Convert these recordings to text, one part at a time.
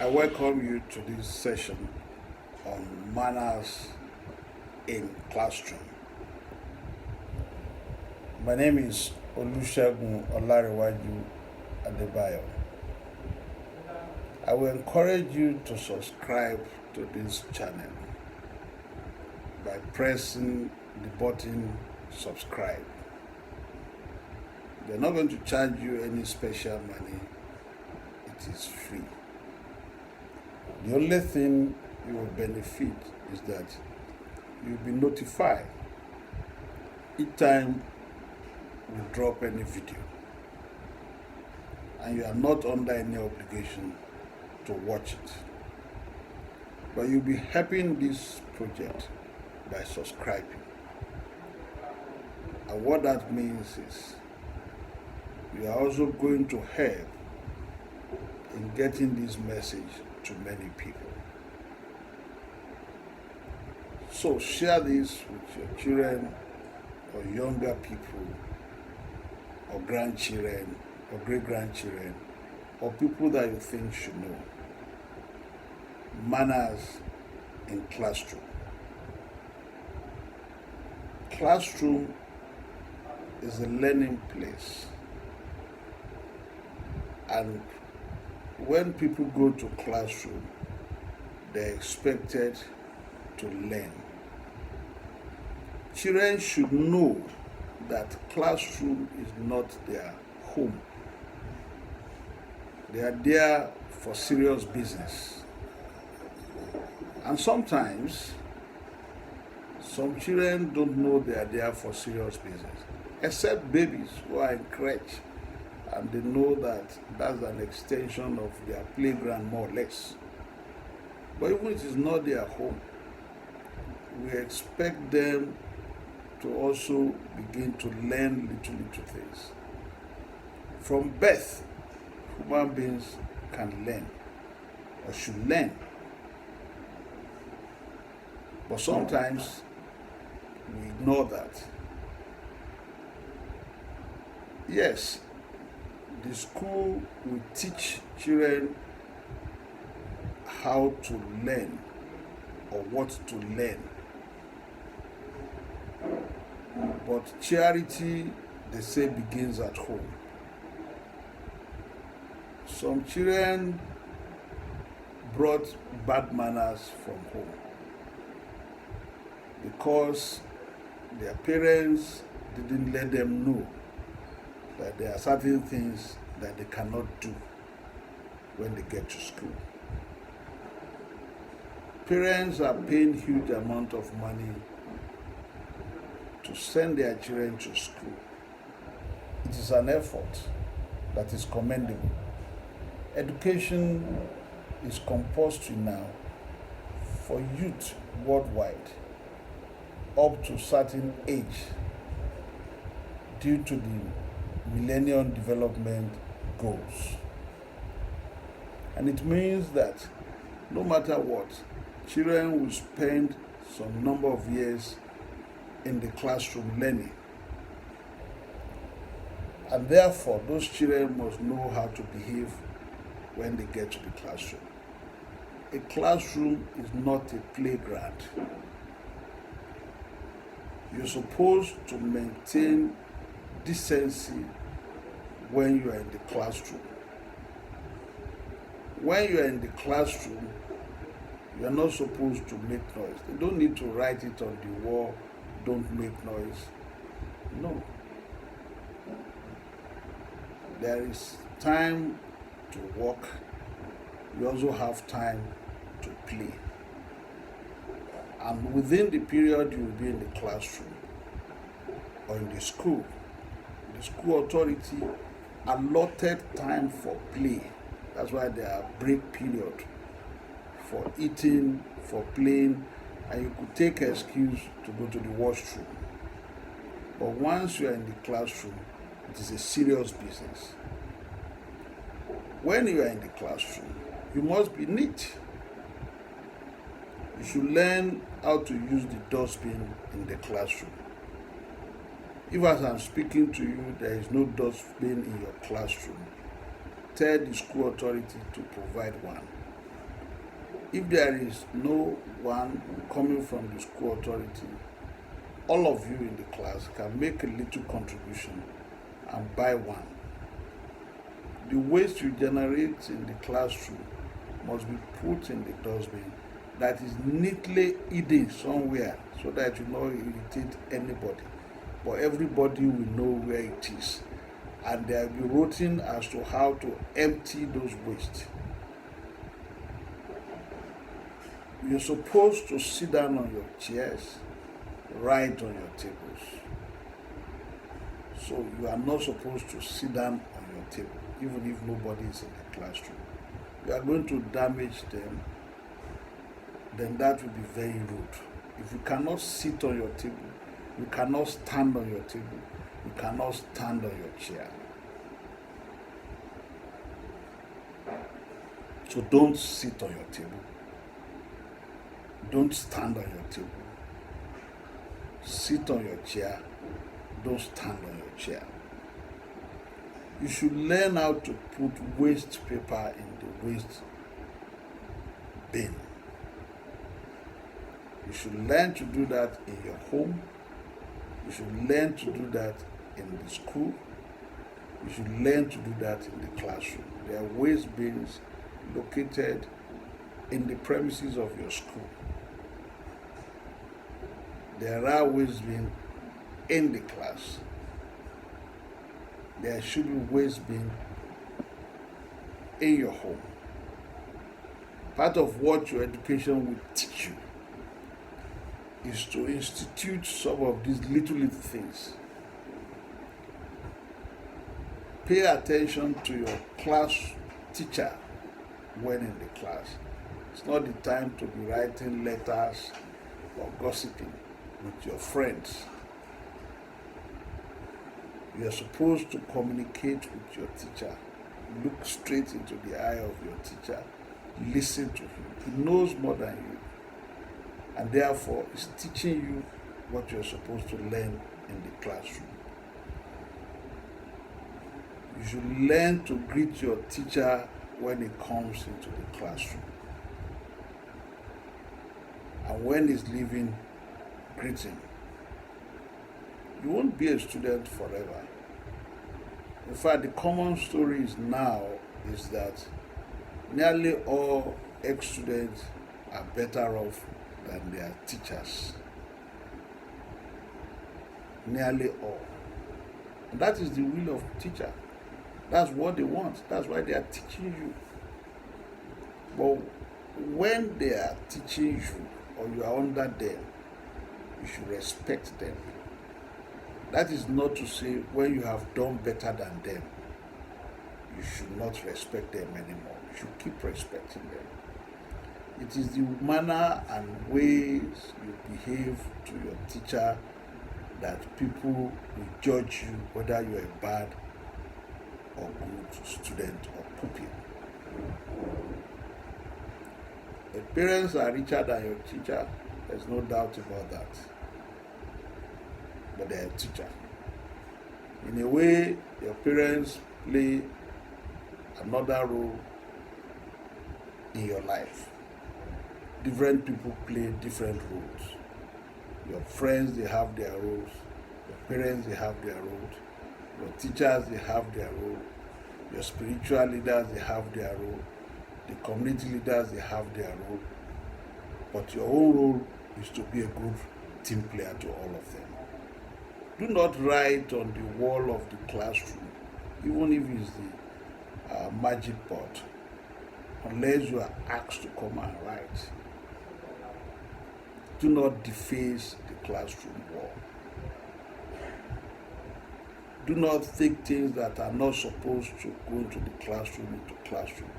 I welcome you to this session on manners in classroom. My name is Olusegun Olarewaju Adebayo. I will encourage you to subscribe to this channel by pressing the button subscribe. They're not going to charge you any special money. It is free. The only thing you will benefit is that you'll be notified each time we drop any video, and you are not under any obligation to watch it. But you'll be helping this project by subscribing. And what that means is you are also going to help in getting this message to many people. So share this with your children or younger people or grandchildren or great-grandchildren or people that you think should know. Manners in classroom. Classroom is a learning place, and when people go to classroom, they're expected to learn. Children should know that classroom is not their home. They are there for serious business. And sometimes, some children don't know they are there for serious business, except babies who are in crèche, and they know that that's an extension of their playground, more or less. But even if it is not their home, we expect them to also begin to learn little things. From birth, human beings can learn or should learn. But sometimes we ignore that. Yes, the school will teach children how to learn or what to learn. But charity, they say, begins at home. Some children brought bad manners from home because their parents didn't let them know that there are certain things that they cannot do when they get to school. Parents are paying huge amount of money to send their children to school. It is an effort that is commendable. Education is compulsory now for youth worldwide up to a certain age due to the Millennium Development Goals. And it means that no matter what, children will spend some number of years in the classroom learning. And therefore, those children must know how to behave when they get to the classroom. A classroom is not a playground. You're supposed to maintain decency when you are in the classroom. When you are in the classroom, you are not supposed to make noise. They don't need to write it on the wall, don't make noise. No. There is time to work. You also have time to play. And within the period you will be in the classroom or in the school authority allotted time for play. That's why there are break period for eating, for playing, and you could take an excuse to go to the washroom. But once you are in the classroom, it is a serious business. When you are in the classroom, you must be neat. You should learn how to use the dustbin in the classroom. If as I'm speaking to you, there is no dustbin in your classroom, tell the school authority to provide one. If there is no one coming from the school authority, all of you in the class can make a little contribution and buy one. The waste you generate in the classroom must be put in the dustbin that is neatly hidden somewhere so that you not irritate anybody. But everybody will know where it is. And there will be routine as to how to empty those waste. You're supposed to sit down on your chairs, write on your tables. So you are not supposed to sit down on your table, even if nobody is in the classroom. You are going to damage them, then that will be very rude. If you cannot sit on your table, you cannot stand on your table, you cannot stand on your chair. So don't sit on your table. Don't stand on your table. Sit on your chair. Don't stand on your chair. You should learn how to put waste paper in the waste bin. You should learn to do that in your home. You should learn to do that in the school. You should learn to do that in the classroom. There are waste bins located in the premises of your school. There are waste bins in the class. There should be waste bin in your home. Part of what your education will teach you is to institute some of these little things. Pay attention to your class teacher when in the class. It's not the time to be writing letters or gossiping with your friends. You are supposed to communicate with your teacher. Look straight into the eye of your teacher. Listen to him. He knows more than you. And therefore is teaching you what you're supposed to learn in the classroom. You should learn to greet your teacher when he comes into the classroom. And when he's leaving, greet him. You won't be a student forever. In fact, the common story now is that nearly all ex-students are better off than their teachers. Nearly all. And that is the will of the teacher. That's what they want. That's why they are teaching you. But when they are teaching you or you are under them, you should respect them. That is not to say when you have done better than them, you should not respect them anymore. You should keep respecting them. It is the manner and ways you behave to your teacher that people will judge you whether you are a bad or good student or pupil. If parents are richer than your teacher, there's no doubt about that. But they're a teacher. In a way, your parents play another role in your life. Different people play different roles. Your friends, they have their roles. Your parents, they have their roles. Your teachers, they have their role. Your spiritual leaders, they have their role. The community leaders, they have their role. But your own role is to be a good team player to all of them. Do not write on the wall of the classroom, even if it's the magic board, unless you are asked to come and write. Do not deface the classroom wall. Do not take things that are not supposed to go into the classroom into classroom.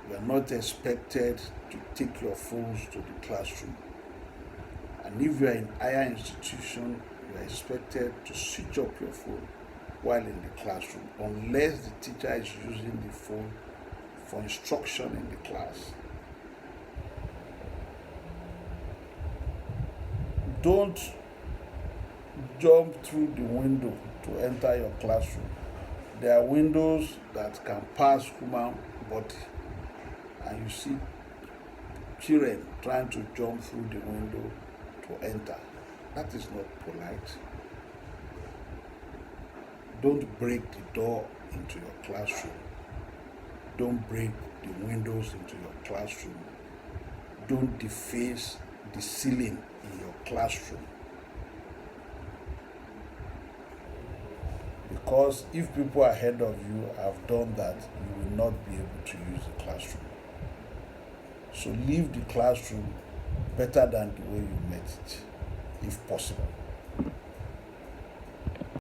You are not expected to take your phones to the classroom. And if you are in higher institution, you are expected to switch up your phone while in the classroom, unless the teacher is using the phone for instruction in the class. Don't jump through the window to enter your classroom. There are windows that can pass human body, and you see children trying to jump through the window to enter. That is not polite. Don't break the door into your classroom. Don't break the windows into your classroom. Don't deface the ceiling in your classroom. Because if people ahead of you have done that, you will not be able to use the classroom. So leave the classroom better than the way you met it, if possible.